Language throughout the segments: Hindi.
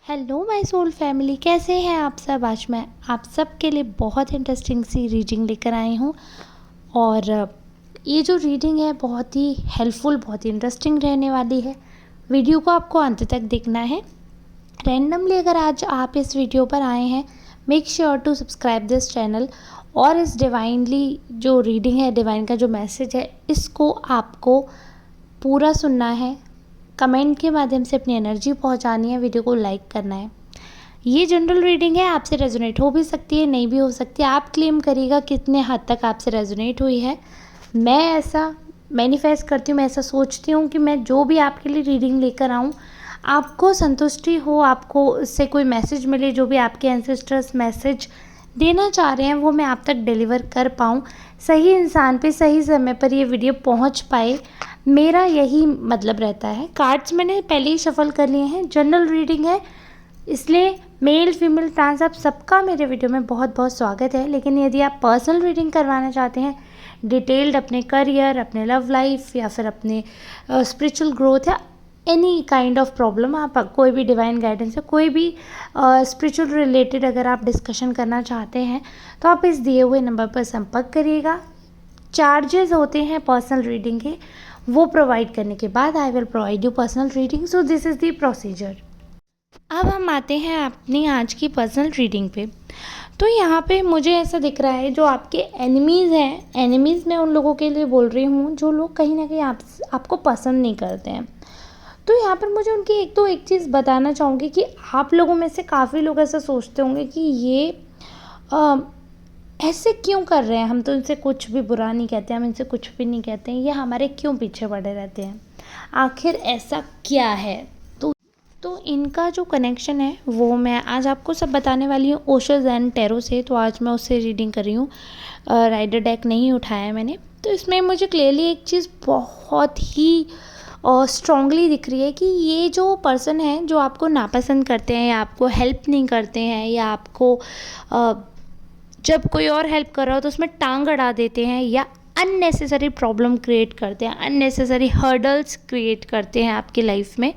हेलो माय सोल फैमिली, कैसे हैं आप सब। आज मैं आप सब के लिए बहुत इंटरेस्टिंग सी रीडिंग लेकर आई हूँ। और ये जो रीडिंग है बहुत ही हेल्पफुल, बहुत ही इंटरेस्टिंग रहने वाली है। वीडियो को आपको अंत तक देखना है। रैंडमली अगर आज आप इस वीडियो पर आए हैं, make sure to subscribe this channel. और इस डिवाइनली जो रीडिंग है, डिवाइन का जो मैसेज है, इसको आपको पूरा सुनना है। कमेंट के माध्यम से अपनी एनर्जी पहुंचानी है, वीडियो को लाइक करना है। ये जनरल रीडिंग है, आपसे रेजोनेट हो भी सकती है, नहीं भी हो सकती है। आप क्लेम करिएगा कितने हद तक आपसे रेजोनेट हुई है। मैं ऐसा मैनिफेस्ट करती हूँ, मैं ऐसा सोचती हूँ कि मैं जो भी आपके लिए रीडिंग लेकर आऊँ, आपको संतुष्टि हो, आपको उससे कोई मैसेज मिले, जो भी आपके एंसेस्टर्स मैसेज देना चाह रहे हैं वो मैं आप तक डिलीवर कर पाऊँ, सही इंसान पे सही समय पर ये वीडियो पहुँच पाए। मेरा यही मतलब रहता है। कार्ड्स मैंने पहले ही शफल कर लिए हैं, जनरल रीडिंग है, इसलिए मेल फीमेल ट्रांस आप सबका मेरे वीडियो में बहुत बहुत स्वागत है। लेकिन यदि आप पर्सनल रीडिंग करवाना चाहते हैं, डिटेल्ड अपने करियर, अपने लव लाइफ या फिर अपने स्पिरिचुअल ग्रोथ या एनी काइंड ऑफ प्रॉब्लम, आप कोई भी डिवाइन गाइडेंस है, कोई भी स्पिरिचुअल रिलेटेड अगर आप डिस्कशन करना चाहते हैं, तो आप इस दिए हुए नंबर पर संपर्क करिएगा। चार्जेस होते हैं पर्सनल रीडिंग के, वो प्रोवाइड करने के बाद I will provide you personal reading. So this is the procedure. अब हम आते हैं अपनी आज की पर्सनल रीडिंग पे। तो यहाँ पे मुझे ऐसा दिख रहा है, जो आपके एनिमीज़ हैं, एनिमीज़ मैं उन लोगों के लिए बोल रही हूँ जो लोग कहीं ना कहीं आपको पसंद नहीं करते हैं। तो यहाँ पर मुझे उनकी एक चीज़ बताना चाहूँगी कि आप लोगों में से काफ़ी लोग ऐसा सोचते होंगे कि ये अ, ऐसे क्यों कर रहे हैं, हम तो इनसे कुछ भी बुरा नहीं कहते, हम इनसे कुछ भी नहीं कहते हैं, ये हमारे क्यों पीछे पड़े रहते हैं, आखिर ऐसा क्या है। तो इनका जो कनेक्शन है वो मैं आज आपको सब बताने वाली हूँ ओशो ज़ेन टैरो से। तो आज मैं उससे रीडिंग कर रही हूँ, राइडर डेक नहीं उठाया है मैंने। तो इसमें मुझे क्लियरली एक चीज़ बहुत ही स्ट्रांगली दिख रही है कि ये जो पर्सन है, जो आपको नापसंद करते हैं या आपको हेल्प नहीं करते हैं, या आपको जब कोई और हेल्प कर रहा हो तो उसमें टांग अड़ा देते हैं, या अननेसेसरी प्रॉब्लम क्रिएट करते हैं, अननेसेसरी हर्डल्स क्रिएट करते हैं आपकी लाइफ में।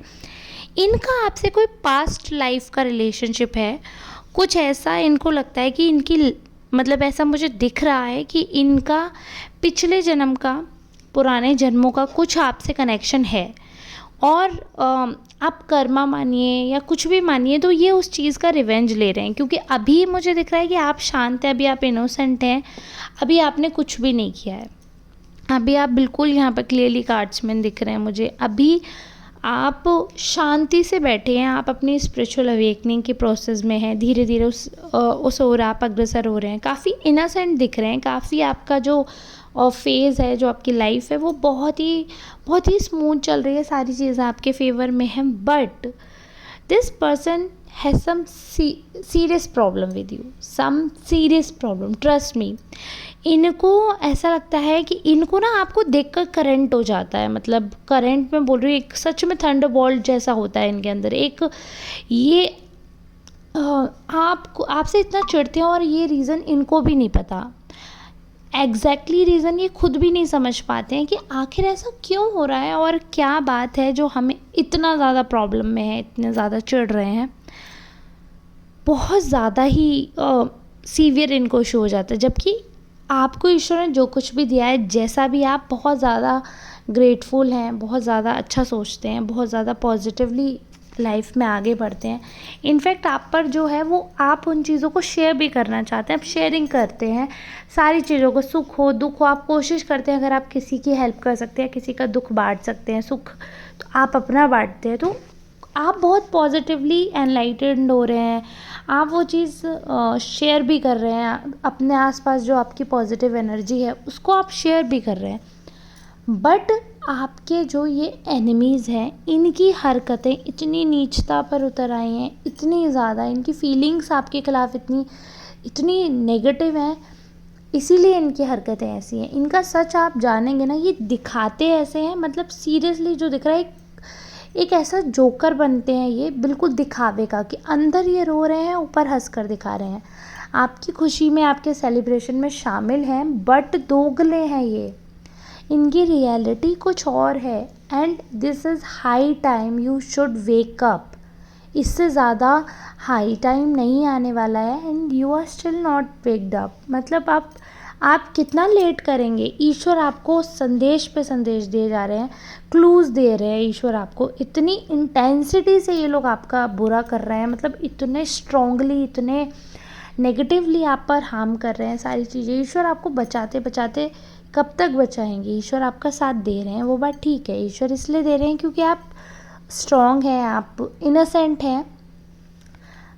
इनका आपसे कोई पास्ट लाइफ का रिलेशनशिप है, कुछ ऐसा इनको लगता है कि इनकी मतलब ऐसा मुझे दिख रहा है कि इनका पिछले जन्म का, पुराने जन्मों का कुछ आपसे कनेक्शन है। और आप कर्मा मानिए या कुछ भी मानिए, तो ये उस चीज़ का रिवेंज ले रहे हैं। क्योंकि अभी मुझे दिख रहा है कि आप शांत हैं, अभी आप इनोसेंट हैं, अभी आपने कुछ भी नहीं किया है, अभी आप बिल्कुल, यहाँ पर क्लियरली कार्ड्स में दिख रहे हैं मुझे, अभी आप शांति से बैठे हैं, आप अपनी स्पिरिचुअल अवेकनिंग के प्रोसेस में हैं, धीरे धीरे उस ओर आप अग्रसर हो रहे हैं, काफ़ी इनोसेंट दिख रहे हैं, काफ़ी आपका जो फेज़ है, जो आपकी लाइफ है, वो बहुत ही स्मूथ चल रही है, सारी चीज़ें आपके फेवर में हैं। But this person has some serious problem with you, some serious problem, trust me. इनको ऐसा लगता है कि इनको ना आपको देखकर करंट हो जाता है, मतलब करंट में बोल रही हूँ, एक सच में थंडरबोल्ट जैसा होता है इनके अंदर। एक ये आपको आपसे इतना चिढ़ते हैं और ये रीज़न इनको भी नहीं पता, एग्जैक्टली रीज़न ये खुद भी नहीं समझ पाते हैं कि आखिर ऐसा क्यों हो रहा है और क्या बात है जो हमें इतना ज़्यादा प्रॉब्लम में है, इतने ज़्यादा चिढ़ रहे हैं। बहुत ज़्यादा ही सीवियर इनको इशू हो जाता है, जबकि आपको ईश्वर ने जो कुछ भी दिया है, जैसा भी, आप बहुत ज़्यादा ग्रेटफुल हैं, बहुत ज़्यादा अच्छा सोचते हैं, बहुत ज़्यादा पॉजिटिवली लाइफ में आगे बढ़ते हैं। इनफैक्ट आप पर जो है वो, आप उन चीज़ों को शेयर भी करना चाहते हैं, आप शेयरिंग करते हैं सारी चीज़ों को, सुख हो दुख हो, आप कोशिश करते हैं अगर आप किसी की हेल्प कर सकते हैं, किसी का दुख बांट सकते हैं, सुख तो आप अपना बांटते हैं। तो आप बहुत पॉजिटिवली एनलाइटेंड हो रहे हैं, आप वो चीज़ शेयर भी कर रहे हैं, अपने आसपास जो आपकी पॉजिटिव एनर्जी है उसको आप शेयर भी कर रहे हैं। बट आपके जो ये एनिमीज़ हैं, इनकी हरकतें इतनी नीचता पर उतर आई हैं, इतनी ज़्यादा इनकी फीलिंग्स आपके ख़िलाफ़ इतनी नेगेटिव हैं, इसीलिए इनकी हरकतें ऐसी हैं। इनका सच आप जानेंगे ना, ये दिखाते ऐसे हैं, मतलब सीरियसली जो दिख रहा है, एक ऐसा जोकर बनते हैं ये, बिल्कुल दिखावे का, कि अंदर ये रो रहे हैं, ऊपर हंस कर दिखा रहे हैं, आपकी खुशी में, आपके सेलिब्रेशन में शामिल हैं, बट दोगले हैं ये, इनकी रियलिटी कुछ और है। And this is high time you should wake up. इससे ज़्यादा हाई टाइम नहीं आने वाला है and you are still not waked up. मतलब आप कितना लेट करेंगे? ईश्वर आपको संदेश पे संदेश दिए जा रहे हैं, क्लूज़ दे रहे हैं ईश्वर आपको। इतनी इंटेंसिटी से ये लोग आपका बुरा कर रहे हैं, मतलब इतने स्ट्रांगली, इतने नेगेटिवली आप पर हार्म कर रहे हैं सारी चीज़ें। ईश्वर आपको बचाते बचाते कब तक बचाएंगे? ईश्वर आपका साथ दे रहे हैं, वो बात ठीक है। ईश्वर इसलिए दे रहे हैं क्योंकि आप स्ट्रांग हैं, आप इनोसेंट हैं।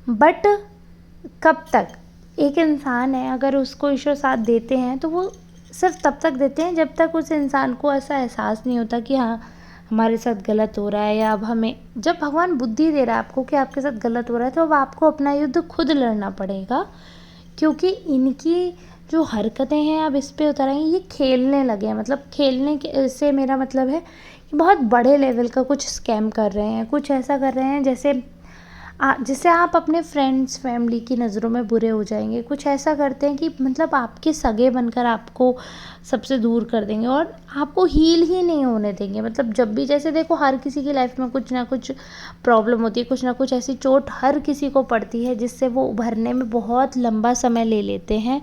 बट कब तक? एक इंसान है, अगर उसको ईश्वर साथ देते हैं तो वो सिर्फ तब तक देते हैं जब तक उस इंसान को ऐसा एहसास नहीं होता कि हाँ, हमारे साथ गलत हो रहा है, या अब हमें, जब भगवान बुद्धि दे रहा है आपको कि आपके साथ गलत हो रहा है, तो अब आपको अपना युद्ध खुद लड़ना पड़ेगा। क्योंकि इनकी जो हरकतें हैं अब इस पे उतर आई हैं, ये खेलने लगे हैं। मतलब खेलने के से मेरा मतलब है कि बहुत बड़े लेवल का कुछ स्कैम कर रहे हैं, कुछ ऐसा कर रहे हैं जिससे आप अपने फ्रेंड्स फैमिली की नज़रों में बुरे हो जाएंगे। कुछ ऐसा करते हैं कि मतलब आपके सगे बनकर आपको सबसे दूर कर देंगे और आपको हील ही नहीं होने देंगे। मतलब जब भी, जैसे देखो, हर किसी की लाइफ में कुछ ना कुछ प्रॉब्लम होती है, कुछ ना कुछ ऐसी चोट हर किसी को पड़ती है जिससे वो उभरने में बहुत लंबा समय ले लेते हैं,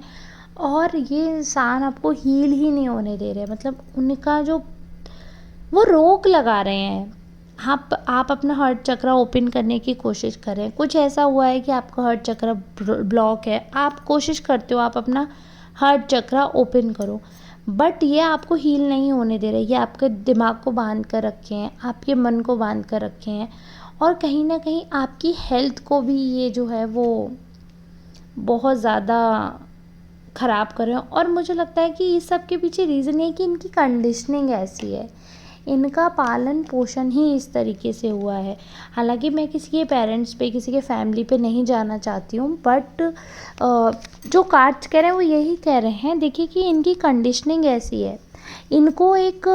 और ये इंसान आपको हील ही नहीं होने दे रहे। मतलब उनका जो वो रोक लगा रहे हैं। आप अपना हार्ट चक्र ओपन करने की कोशिश करें। कुछ ऐसा हुआ है कि आपका हार्ट चक्र ब्लॉक है, आप कोशिश करते हो आप अपना हार्ट चक्र ओपन करो, बट ये आपको हील नहीं होने दे रहे। ये आपके दिमाग को बांध कर रखे हैं, आपके मन को बांध कर रखे हैं, और कहीं ना कहीं आपकी हेल्थ को भी ये जो है वो बहुत ज़्यादा ख़राब कर रहे हैं। और मुझे लगता है कि इस सब के पीछे रीज़न है कि इनकी कंडीशनिंग ऐसी है, इनका पालन पोषण ही इस तरीके से हुआ है। हालांकि मैं किसी के पेरेंट्स पे, किसी के फैमिली पे नहीं जाना चाहती हूँ, बट जो कार्ड्स कह रहे हैं वो यही कह रहे हैं, देखिए कि इनकी कंडीशनिंग ऐसी है। इनको एक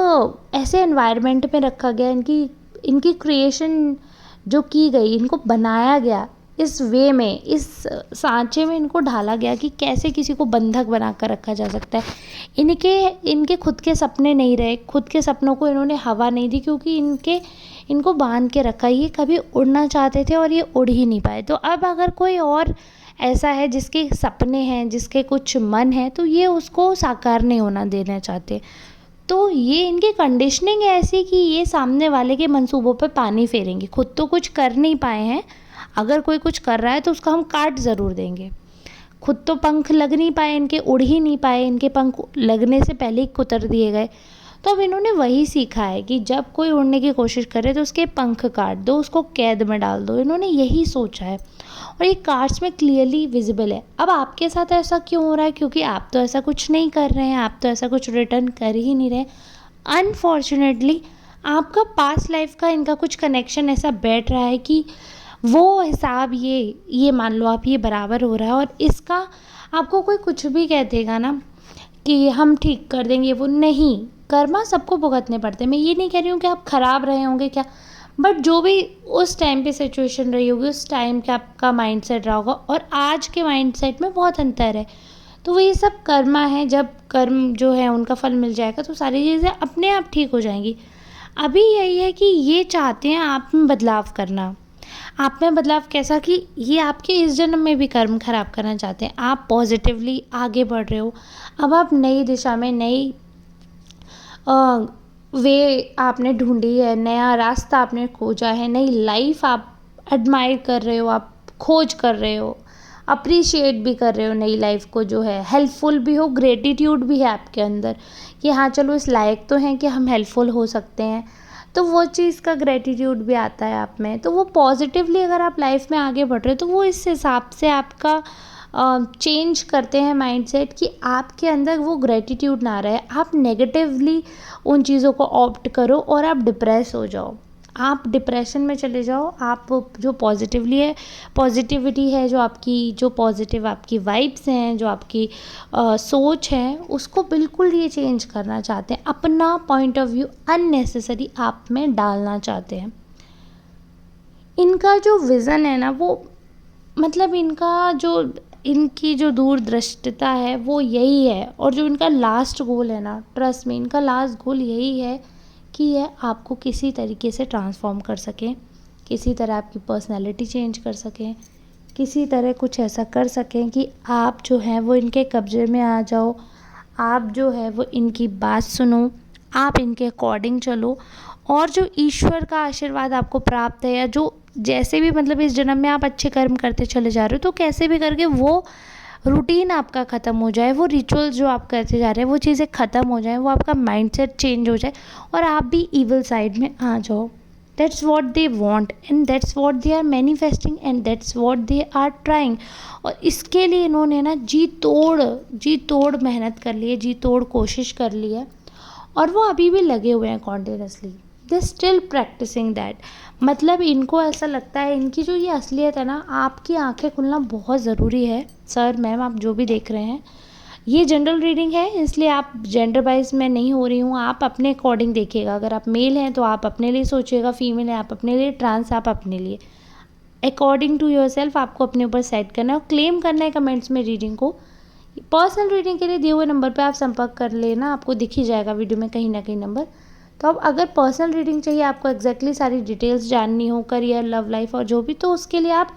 ऐसे एनवायरनमेंट में रखा गया, इनकी क्रिएशन जो की गई, इनको बनाया गया इस वे में, इस सांचे में इनको ढाला गया कि कैसे किसी को बंधक बना कर रखा जा सकता है। इनके खुद के सपने नहीं रहे, खुद के सपनों को इन्होंने हवा नहीं दी, क्योंकि इनको बांध के रखा। ये कभी उड़ना चाहते थे और ये उड़ ही नहीं पाए। तो अब अगर कोई और ऐसा है जिसके सपने हैं, जिसके कुछ मन है, तो ये उसको साकार नहीं होना देना चाहते। तो ये इनकी कंडीशनिंग है ऐसी कि ये सामने वाले के मंसूबों पे पानी फेरेंगे। खुद तो कुछ कर नहीं पाए हैं, अगर कोई कुछ कर रहा है तो उसका हम काट ज़रूर देंगे। खुद तो पंख लग नहीं पाए इनके, उड़ ही नहीं पाए, इनके पंख लगने से पहले ही कुतर दिए गए। तो अब इन्होंने वही सीखा है कि जब कोई उड़ने की कोशिश करे तो उसके पंख काट दो, उसको कैद में डाल दो। इन्होंने यही सोचा है और ये कार्ड्स में क्लियरली विजिबल है। अब आपके साथ ऐसा क्यों हो रहा है? क्योंकि आप तो ऐसा कुछ नहीं कर रहे हैं, आप तो ऐसा कुछ रिटर्न कर ही नहीं रहे। अनफॉर्चुनेटली आपका पास्ट लाइफ का इनका कुछ कनेक्शन ऐसा बैठ रहा है कि वो हिसाब ये मान लो आप, ये बराबर हो रहा है। और इसका आपको कोई कुछ भी कह देगा ना कि हम ठीक कर देंगे, वो नहीं। कर्मा सबको भुगतने पड़ते हैं। मैं ये नहीं कह रही हूँ कि आप ख़राब रहे होंगे क्या, बट जो भी उस टाइम पे सिचुएशन रही होगी, उस टाइम का आपका माइंडसेट रहा होगा और आज के माइंडसेट में बहुत अंतर है। तो वो ये सब कर्मा है। जब कर्म जो है उनका फल मिल जाएगा तो सारी चीज़ें अपने आप ठीक हो जाएंगी। अभी यही है कि ये चाहते हैं आप में बदलाव करना। आप में बदलाव कैसा कि ये आपके इस जन्म में भी कर्म खराब करना चाहते हैं। आप पॉजिटिवली आगे बढ़ रहे हो, अब आप नई दिशा में, नई वे आपने ढूंढी है, नया रास्ता आपने खोजा है, नई लाइफ आप एडमायर कर रहे हो, आप खोज कर रहे हो, अप्रिशिएट भी कर रहे हो नई लाइफ को, जो है हेल्पफुल भी हो, ग्रेटिट्यूड भी है आपके अंदर कि हाँ चलो इस लायक तो हैं कि हम हेल्पफुल हो सकते हैं। तो वो चीज़ का ग्रेटिट्यूड भी आता है आप में। तो वो पॉजिटिवली अगर आप लाइफ में आगे बढ़ रहे हो तो वो इस हिसाब से आपका चेंज करते हैं माइंडसेट कि आपके अंदर वो ग्रेटिट्यूड ना रहे, आप नेगेटिवली उन चीज़ों को ऑप्ट करो और आप डिप्रेस हो जाओ, आप डिप्रेशन में चले जाओ। आप जो पॉजिटिवली है, पॉजिटिविटी है, जो आपकी, जो पॉजिटिव आपकी वाइब्स हैं, जो आपकी सोच है, उसको बिल्कुल ये चेंज करना चाहते हैं। अपना पॉइंट ऑफ व्यू अननेसेसरी आप में डालना चाहते हैं। इनका जो विज़न है ना, वो मतलब इनकी जो दूरदृष्टिता है वो यही है। और जो इनका लास्ट गोल है ना, ट्रस्ट में, इनका लास्ट गोल यही है कि यह आपको किसी तरीके से ट्रांसफॉर्म कर सकें, किसी तरह आपकी पर्सनैलिटी चेंज कर सकें, किसी तरह कुछ ऐसा कर सकें कि आप जो हैं वो इनके कब्ज़े में आ जाओ, आप जो है वो इनकी बात सुनो, आप इनके अकॉर्डिंग चलो, और जो ईश्वर का आशीर्वाद आपको प्राप्त है, या जो जैसे भी मतलब इस जन्म में आप अच्छे कर्म करते चले जा रहे हो, तो कैसे भी करके वो रूटीन आपका ख़त्म हो जाए, वो रिचुअल्स जो आप करते जा रहे हैं वो चीज़ें ख़त्म हो जाए, वो आपका माइंडसेट चेंज हो जाए और आप भी ईवल साइड में आ जाओ। That's what they want and that's what they are manifesting and that's what they are trying. और इसके लिए इन्होंने ना जी तोड़ मेहनत कर ली है, जी तोड़ कोशिश कर ली है, और वो अभी भी लगे हुए हैं continuously. They still practicing that. मतलब इनको ऐसा लगता है, इनकी जो ये असलियत है ना, आपकी आंखें खुलना बहुत ज़रूरी है। सर मैम आप जो भी देख रहे हैं, ये जनरल रीडिंग है, इसलिए आप जेंडर वाइज मैं नहीं हो रही हूँ, आप अपने अकॉर्डिंग देखिएगा। अगर आप मेल हैं तो आप अपने लिए सोचिएगा, फीमेल है आप अपने लिए, ट्रांस आप अपने लिए, अकॉर्डिंग टू योर सेल्फ आपको अपने ऊपर सेट करना है और क्लेम करना है कमेंट्स में रीडिंग को। पर्सनल रीडिंग के लिए दिए हुए नंबर पे आप संपर्क कर लेना, आपको दिख ही जाएगा वीडियो में कहीं ना कहीं नंबर। तो अब अगर पर्सनल रीडिंग चाहिए, आपको एग्जैक्टली सारी डिटेल्स जाननी हो, करियर, लव लाइफ और जो भी, तो उसके लिए आप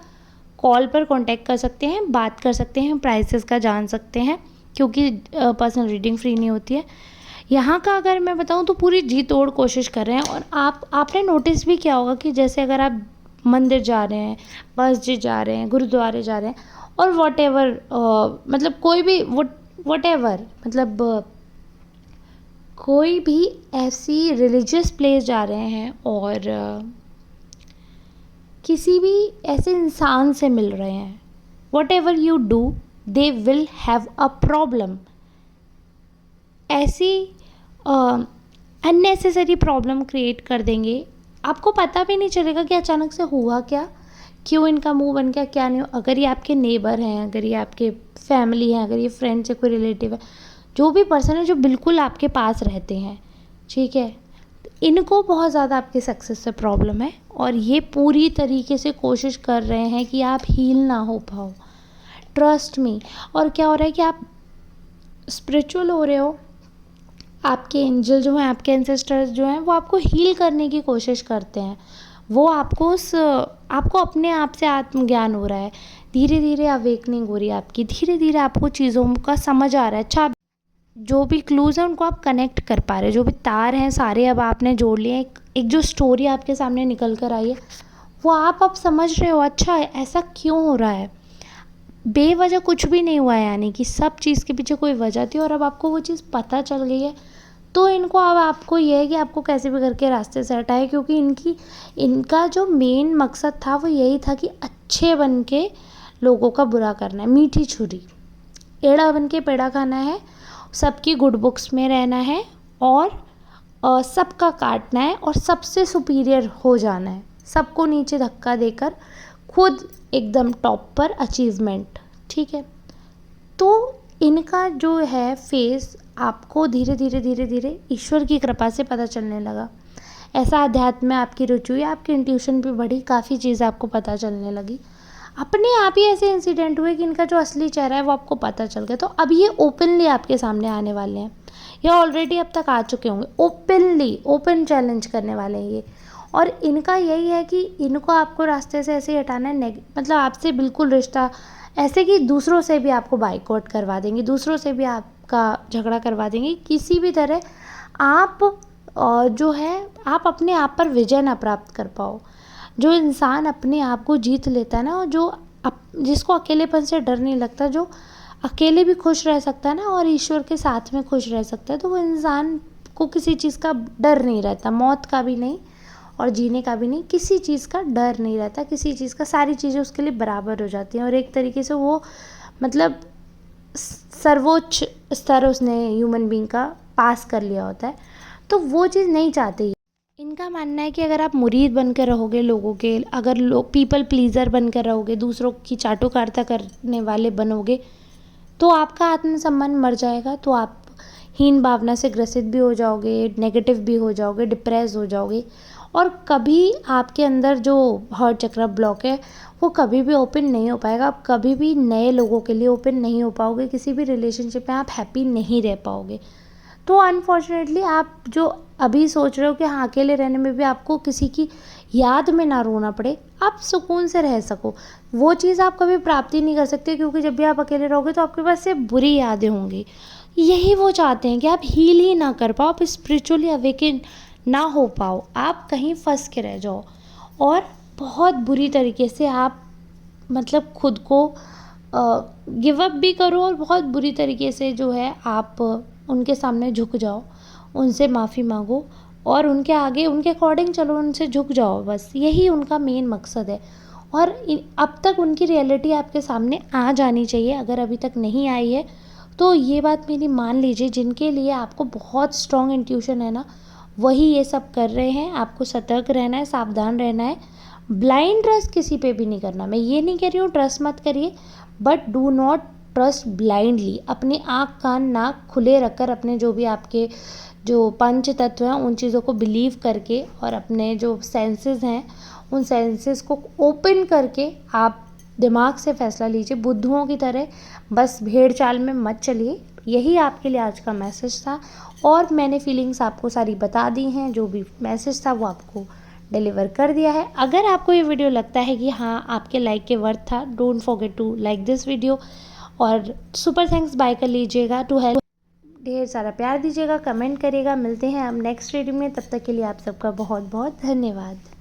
कॉल पर कांटेक्ट कर सकते हैं, बात कर सकते हैं, प्राइसेस का जान सकते हैं, क्योंकि पर्सनल रीडिंग फ्री नहीं होती है। यहाँ का अगर मैं बताऊँ तो पूरी जी तोड़ कोशिश कर रहे हैं। और आपने नोटिस भी किया होगा कि जैसे अगर आप मंदिर जा रहे हैं, मस्जिद जा रहे हैं, गुरुद्वारे जा रहे हैं, और वॉट एवर मतलब कोई भी वॉट एवर मतलब कोई भी ऐसी रिलीजियस प्लेस जा रहे हैं और किसी भी ऐसे इंसान से मिल रहे हैं, what ever you do they will have a problem. ऐसी अननेसेसरी प्रॉब्लम क्रिएट कर देंगे, आपको पता भी नहीं चलेगा कि अचानक से हुआ क्या, क्यों इनका मुंह बन गया, क्या नहीं। अगर ये आपके नेबर हैं, अगर ये आपके फैमिली हैं, अगर ये फ्रेंड्स है, कोई रिलेटिव है, जो भी पर्सन है जो बिल्कुल आपके पास रहते हैं, ठीक है, इनको बहुत ज़्यादा आपके सक्सेस से प्रॉब्लम है और ये पूरी तरीके से कोशिश कर रहे हैं कि आप हील ना हो पाओ। Trust me. और क्या हो रहा है कि आप स्पिरिचुअल हो रहे हो, आपके एंजल जो हैं, आपके एंसेस्टर्स जो हैं, वो आपको हील करने की कोशिश करते हैं। वो आपको अपने आप से आत्मज्ञान हो रहा है, धीरे धीरे अवेकनिंग हो रही है आपकी, धीरे धीरे आपको चीज़ों का समझ आ रहा है। अच्छा, जो भी क्लूज़ हैं उनको आप कनेक्ट कर पा रहे हैं, जो भी तार हैं सारे अब आपने जोड़ लिए। एक जो स्टोरी आपके सामने निकल कर आई है वो आप अब समझ रहे हो, अच्छा ऐसा क्यों हो रहा है, बेवजह कुछ भी नहीं हुआ है, यानी कि सब चीज़ के पीछे कोई वजह थी और अब आपको वो चीज़ पता चल गई है। तो इनको अब आपको ये है कि आपको कैसे भी करके रास्ते से हटाए, क्योंकि इनका जो मेन मकसद था वो यही था कि अच्छे बन के लोगों का बुरा करना है, मीठी छुरी, एड़ा बन के पेड़ा खाना है, सबकी गुड बुक्स में रहना है और सबका काटना है और सबसे सुपीरियर हो जाना है, सबको नीचे धक्का देकर खुद एकदम टॉप पर अचीवमेंट, ठीक है। तो इनका जो है फेस आपको धीरे धीरे धीरे धीरे ईश्वर की कृपा से पता चलने लगा। ऐसा अध्यात्म में आपकी रुचि हुई, आपकी इंट्यूशन भी बढ़ी, काफ़ी चीज़ें आपको पता चलने लगी। अपने आप ही ऐसे इंसिडेंट हुए कि इनका जो असली चेहरा है वो आपको पता चल गया। तो अब ये ओपनली आपके सामने आने वाले हैं, या ऑलरेडी अब तक आ चुके होंगे, ओपन चैलेंज करने वाले हैं ये। और इनका यही है कि इनको आपको रास्ते से ऐसे ही हटाना है, मतलब आपसे बिल्कुल रिश्ता ऐसे कि दूसरों से भी आपको बाइकआउट करवा देंगे, दूसरों से भी आपका झगड़ा करवा देंगे, किसी भी तरह आप जो है आप अपने आप पर विजय ना प्राप्त कर पाओ। जो इंसान अपने आप को जीत लेता है ना, और जिसको अकेलेपन से डर नहीं लगता, जो अकेले भी खुश रह सकता है ना और ईश्वर के साथ में खुश रह सकता है, तो वो इंसान को किसी चीज़ का डर नहीं रहता, मौत का भी नहीं और जीने का भी नहीं, किसी चीज़ का डर नहीं रहता, किसी चीज़ का, सारी चीज़ें उसके लिए बराबर हो जाती हैं। और एक तरीके से वो मतलब सर्वोच्च स्तर उसने ह्यूमन बीइंग का पास कर लिया होता है, तो वो चीज़ नहीं चाहते। इनका मानना है कि अगर आप मुरीद बनकर रहोगे लोगों के, अगर पीपल प्लीज़र बनकर रहोगे, दूसरों की चाटुकारिता करने वाले बनोगे, तो आपका आत्मसम्मान मर जाएगा, तो आप हीन भावना से ग्रसित भी हो जाओगे, नेगेटिव भी हो जाओगे, डिप्रेस हो जाओगे, और कभी आपके अंदर जो हार्ट चक्र ब्लॉक है वो कभी भी ओपन नहीं हो पाएगा। आप कभी भी नए लोगों के लिए ओपन नहीं हो पाओगे, किसी भी रिलेशनशिप में आप हैप्पी नहीं रह पाओगे। तो अनफॉर्चुनेटली आप जो अभी सोच रहे हो कि हाँ अकेले रहने में भी आपको किसी की याद में ना रोना पड़े, आप सुकून से रह सको, वो चीज़ आप कभी प्राप्ति नहीं कर सकते, क्योंकि जब भी आप अकेले रहोगे तो आपके पास सिर्फ बुरी यादें होंगी। यही वो चाहते हैं कि आप हील ही ना कर पाओ, आप स्पिरिचुअली अवेकन ना हो पाओ, आप कहीं फंस के रह जाओ और बहुत बुरी तरीके से आप मतलब खुद को गिव अप भी करो और बहुत बुरी तरीके से जो है आप उनके सामने झुक जाओ, उनसे माफ़ी मांगो और उनके आगे उनके अकॉर्डिंग चलो, उनसे झुक जाओ, बस यही उनका मेन मकसद है। और अब तक उनकी रियलिटी आपके सामने आ जानी चाहिए, अगर अभी तक नहीं आई है तो ये बात मेरी मान लीजिए, जिनके लिए आपको बहुत स्ट्रॉन्ग इंट्यूशन है ना, वही ये सब कर रहे हैं। आपको सतर्क रहना है, सावधान रहना है, ब्लाइंड ट्रस्ट किसी पे भी नहीं करना। मैं ये नहीं कह रही हूँ ट्रस्ट मत करिए, but do not trust blindly. अपने आँख कान नाक खुले रखकर अपने जो भी आपके जो पंच तत्व हैं उन चीज़ों को बिलीव करके और अपने जो सेंसेस हैं उन सेंसेस को ओपन करके आप दिमाग से फैसला लीजिए, बुद्धुओं की तरह बस भेड़ चाल में मत चलिए। यही आपके लिए आज का मैसेज था और मैंने फीलिंग्स आपको सारी बता दी हैं, जो भी मैसेज था वो आपको डिलीवर कर दिया है। अगर आपको ये वीडियो लगता है कि हाँ आपके लाइक के वर्थ था, don't forget to like this video और सुपर थैंक्स बाय कर लीजिएगा टू हेल्प। ढेर सारा प्यार दीजिएगा, कमेंट करिएगा। मिलते हैं अब नेक्स्ट रीडिंग में, तब तक के लिए आप सबका बहुत बहुत धन्यवाद।